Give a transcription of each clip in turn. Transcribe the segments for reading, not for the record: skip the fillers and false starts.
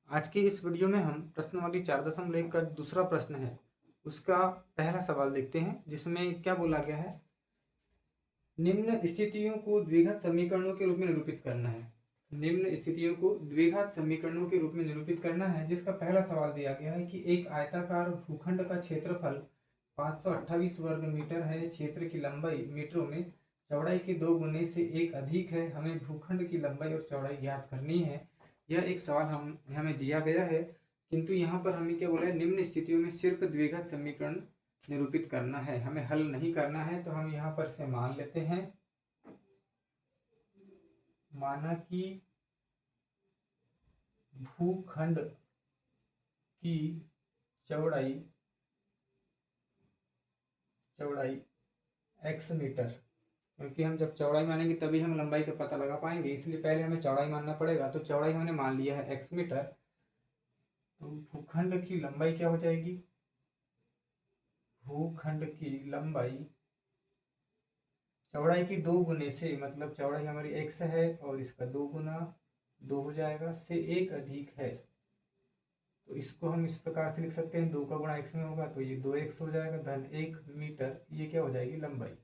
आज की इस वीडियो में हम प्रश्नावली 4.1 का दूसरा प्रश्न है उसका पहला सवाल देखते हैं, जिसमें क्या बोला गया है। निम्न स्थितियों को द्विघात समीकरणों के रूप में निरूपित करना है। निम्न स्थितियों को द्विघात समीकरणों के रूप में निरूपित करना है, जिसका पहला सवाल दिया गया है कि एक आयताकार भूखंड का क्षेत्रफल 528 वर्ग मीटर है, क्षेत्र की लंबाई मीटरों में, चौड़ाई के 2 गुने से एक अधिक है। हमें भूखंड की लंबाई और चौड़ाई ज्ञात करनी है। यह एक सवाल हमें दिया गया है, किंतु यहाँ पर हमें क्या बोला है, निम्न स्थितियों में सिर्फ द्विघात समीकरण निरूपित करना है, हमें हल नहीं करना है। तो हम यहाँ पर से मान लेते हैं, माना कि भूखंड की चौड़ाई x मीटर, क्योंकि हम जब चौड़ाई मानेंगे तभी हम लंबाई का पता लगा पाएंगे, इसलिए पहले हमें चौड़ाई मानना पड़ेगा। तो चौड़ाई हमने मान लिया है x मीटर, तो भूखंड की लंबाई क्या हो जाएगी, भूखंड की लंबाई चौड़ाई की 2 गुने से, मतलब चौड़ाई हमारी x है और इसका 2 गुना 2 हो जाएगा, से एक अधिक है। तो इसको हम इस प्रकार से लिख सकते हैं, 2 का गुणा x में होगा तो ये 2x हो जाएगा, धन 1 मीटर, ये क्या हो जाएगी, लंबाई।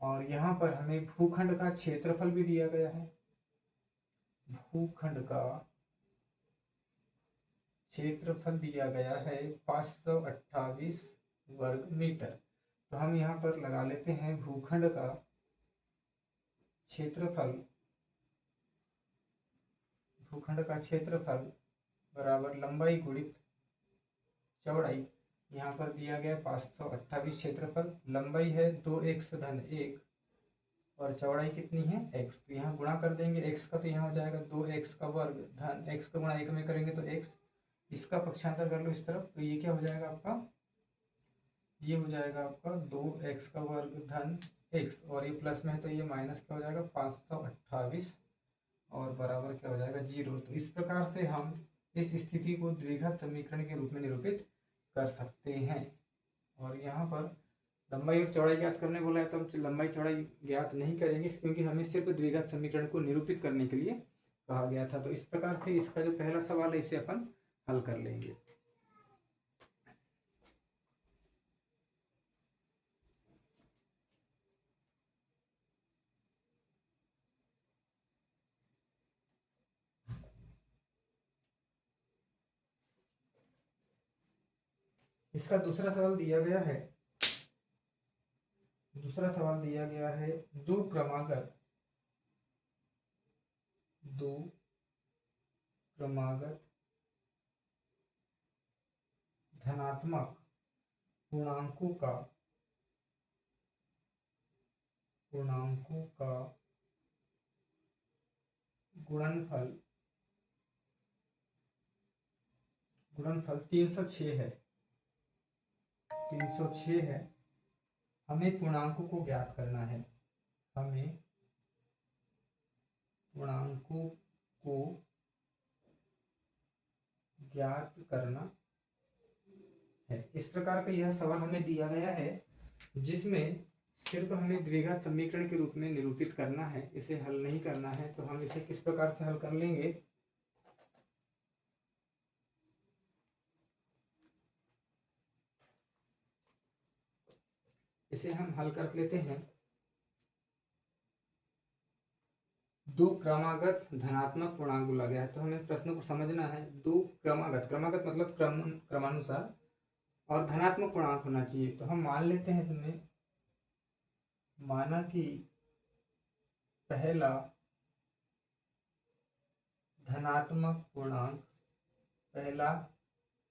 और यहाँ पर हमें भूखंड का क्षेत्रफल भी दिया गया है। भूखंड का क्षेत्रफल दिया गया है 528 वर्ग मीटर। तो हम यहाँ पर लगा लेते हैं, भूखंड का क्षेत्रफल, भूखंड का क्षेत्रफल बराबर लंबाई गुणित चौड़ाई। यहाँ पर दिया गया 528 क्षेत्रफल, लंबाई है 2x धन 1 और चौड़ाई कितनी है x। तो यहाँ गुणा कर देंगे x का, तो यहाँ हो जाएगा 2x का वर्ग धन x का गुणा 1 में करेंगे तो x, इसका पक्षांतर कर लो इस तरफ, तो ये क्या हो जाएगा आपका, ये हो जाएगा आपका 2x का वर्ग धन x, और ये प्लस में है तो ये माइनस क्या हो जाएगा 528 और बराबर क्या हो जाएगा 0। तो इस प्रकार से हम इस स्थिति को द्विघात समीकरण के रूप में निरूपित कर सकते हैं। और यहाँ पर लंबाई और चौड़ाई ज्ञात करने बोला है, तो हम लंबाई चौड़ाई ज्ञात नहीं करेंगे, क्योंकि हमें सिर्फ द्विघात समीकरण को निरूपित करने के लिए कहा गया था। तो इस प्रकार से इसका जो पहला सवाल है इसे अपन हल कर लेंगे। इसका दूसरा सवाल दिया गया है, दूसरा सवाल दिया गया है, दो क्रमागत धनात्मक पूर्णांकों का गुणनफल 306 है, 306 है। हमें पूर्णांकों को ज्ञात करना है, हमें पूर्णांकों को ज्ञात करना है। इस प्रकार का यह सवाल हमें दिया गया है, जिसमें सिर्फ हमें द्विघात समीकरण के रूप में निरूपित करना है, इसे हल नहीं करना है। तो हम इसे किस प्रकार से हल कर लेंगे, इसे हम हल कर लेते हैं। दो क्रमागत धनात्मक पूर्णांक बोला गया है, तो हमें प्रश्न को समझना है। दो क्रमागत, क्रमागत मतलब क्रमानुसार, और धनात्मक पूर्णांक होना चाहिए। तो हम मान लेते हैं इसमें, माना कि पहला धनात्मक पूर्णांक, पहला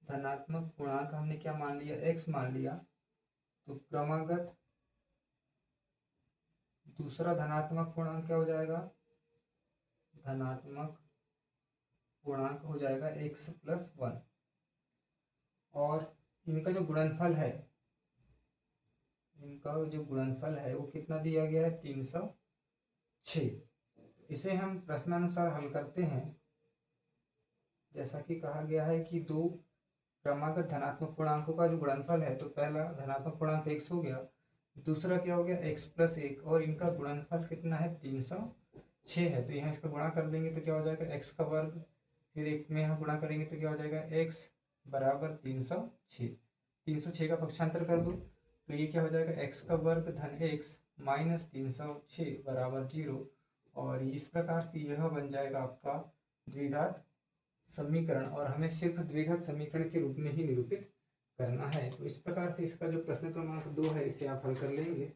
धनात्मक पूर्णांक हमने क्या मान लिया, x मान लिया। तो क्रमागत दूसरा धनात्मक पूर्णांक क्या हो जाएगा, धनात्मक पूर्णांक हो जाएगा x प्लस 1, और इनका जो गुणनफल है, इनका जो गुणनफल है वो कितना दिया गया है, 306। इसे हम प्रश्नानुसार हल करते हैं, जैसा कि कहा गया है कि दो क्रमागत धनात्मक पूर्णांकों का जो गुणनफल है, तो पहला धनात्मक पूर्णांक x हो गया, दूसरा क्या हो गया x प्लस 1, और इनका गुणनफल कितना है 306 है। तो यहाँ इसका गुणा कर देंगे तो क्या हो जाएगा, x का वर्ग फिर एक में हम गुणा करेंगे तो क्या हो जाएगा, x बराबर 306। 306 का पक्षांतर कर दो तो ये क्या हो जाएगा, x का वर्ग धन x माइनस 306 बराबर 0। और इस प्रकार से यह बन जाएगा आपका द्विघात समीकरण, और हमें सिर्फ द्विघात समीकरण के रूप में ही निरूपित करना है। तो इस प्रकार से इसका जो प्रश्न क्रमांक 2 है इसे आप हल कर लेंगे।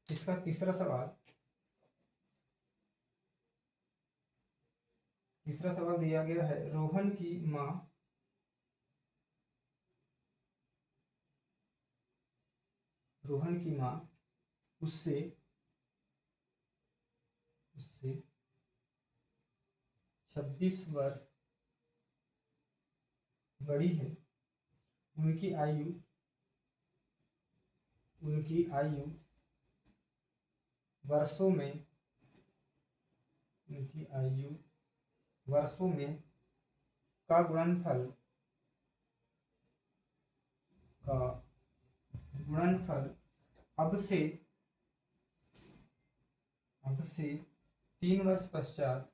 इसका तीसरा सवाल दिया गया है, रोहन की माँ उससे 26 वर्ष बड़ी है। उनकी आयु वर्षों में का गुणनफल अब से 3 वर्ष पश्चात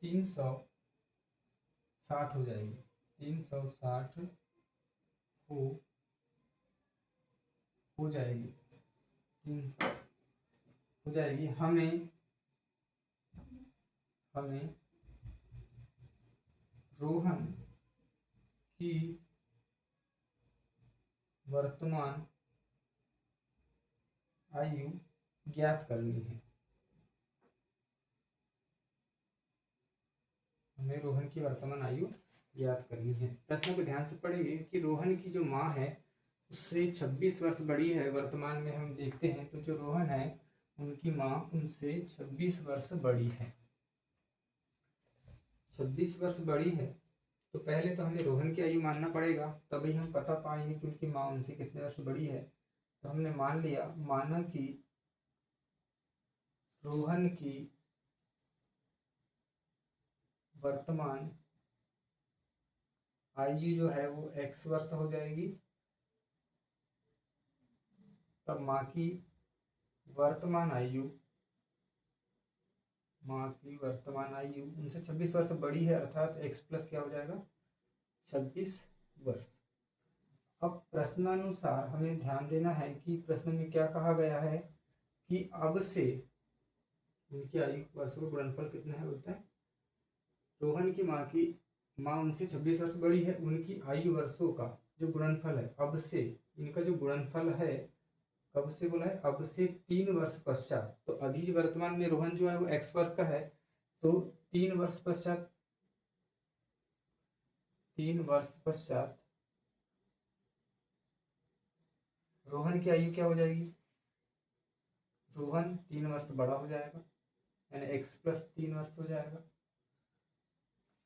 360 हो जाएगी। 360 हो जाएगी। हमें रोहन की वर्तमान आयु ज्ञात करनी है। हमें रोहन की वर्तमान आयु ज्ञात करनी है। प्रश्न को ध्यान से पढ़ेंगे कि रोहन की जो माँ है उससे 26 वर्ष बड़ी है। वर्तमान में हम देखते हैं तो जो रोहन है उनकी माँ उनसे 26 वर्ष बड़ी है। 26 वर्ष बड़ी है तो पहले तो हमें रोहन की आयु मानना पड़ेगा, तभी हम पता पाएंगे कि उनकी माँ उनसे कितने वर्ष बड़ी है। तो हमने माना कि रोहन की वर्तमान आयु जो है वो x वर्ष हो जाएगी। तब माँ की वर्तमान आयु उनसे 26 वर्ष बड़ी है, अर्थात x प्लस क्या हो जाएगा, 26 वर्ष। अब प्रश्नानुसार हमें ध्यान देना है कि प्रश्न में क्या कहा गया है कि अब से उनकी आयु वर्षों का गुणनफल कितना है, बोलता है रोहन की माँ उनसे 26 वर्ष बड़ी है, उनकी आयु वर्षों का जो गुणनफल है अब से, इनका जो गुणनफल है कब से बोला है, अब से 3 वर्ष पश्चात। तो अभी वर्तमान में रोहन जो है वो x वर्ष का है, तो 3 वर्ष पश्चात रोहन की आयु क्या हो जाएगी, रोहन 3 वर्ष बड़ा हो जाएगा, यानी x प्लस 3 वर्ष हो जाएगा।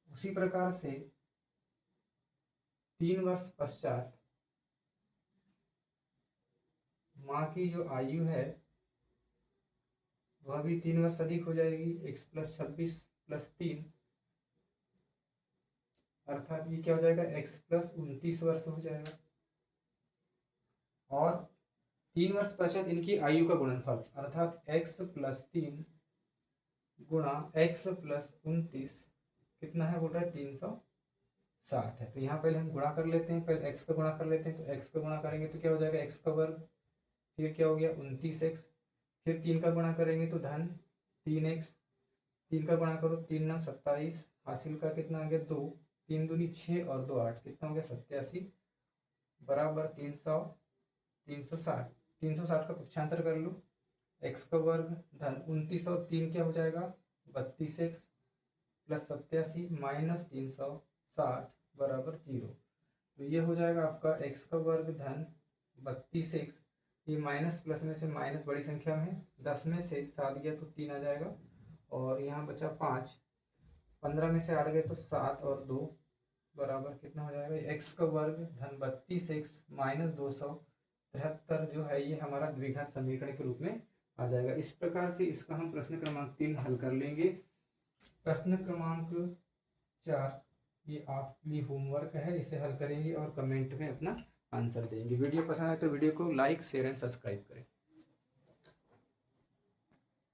उसी प्रकार से 3 वर्ष पश्चात माँ की जो आयु है वह भी 3 वर्ष अधिक हो जाएगी, x प्लस 26 प्लस 3, अर्थात ये क्या हो जाएगा, x प्लस 29 वर्ष हो जाएगा। और 3 वर्ष पश्चात इनकी आयु का गुणनफल अर्थात x प्लस 3 गुणा x प्लस 29 कितना है, बोल रहा है 360 है। तो यहाँ पहले हम गुणा कर लेते हैं, पहले x का गुणा कर लेते हैं। तो x का गुणा करेंगे तो क्या हो जाएगा, x का वर्ग, फिर क्या हो गया 29x, फिर 3 का गुणा करेंगे तो धन 3x, 3 का गुणा करो 3 9 27, हासिल का कितना आ गया 2, 3 दूनी 6 और 2 8, कितना हो गया 87 बराबर 360। 360 का पक्षांतर कर लो, x का वर्ग धन 29 और 3 क्या हो जाएगा 32x प्लस 87 माइनस 360 बराबर 0। तो ये हो जाएगा आपका x का वर्ग धन 32x, ये माइनस प्लस में से माइनस बड़ी संख्या में 10 में से 7 गया तो 3 आ जाएगा, और यहाँ बचा 5, 15 में से 8 गए तो 7 और 2 बराबर कितना हो जाएगा, x का वर्ग धन 32x माइनस 273 जो है ये हमारा द्विघात समीकरण के रूप में आ जाएगा। इस प्रकार से इसका हम प्रश्न क्रमांक 3 हल कर लेंगे। प्रश्न क्रमांक 4, ये आपके लिए होमवर्क है, इसे हल करेंगे और कमेंट में अपना आंसर देंगे। वीडियो पसंद आए तो वीडियो को लाइक शेयर एंड सब्सक्राइब करें।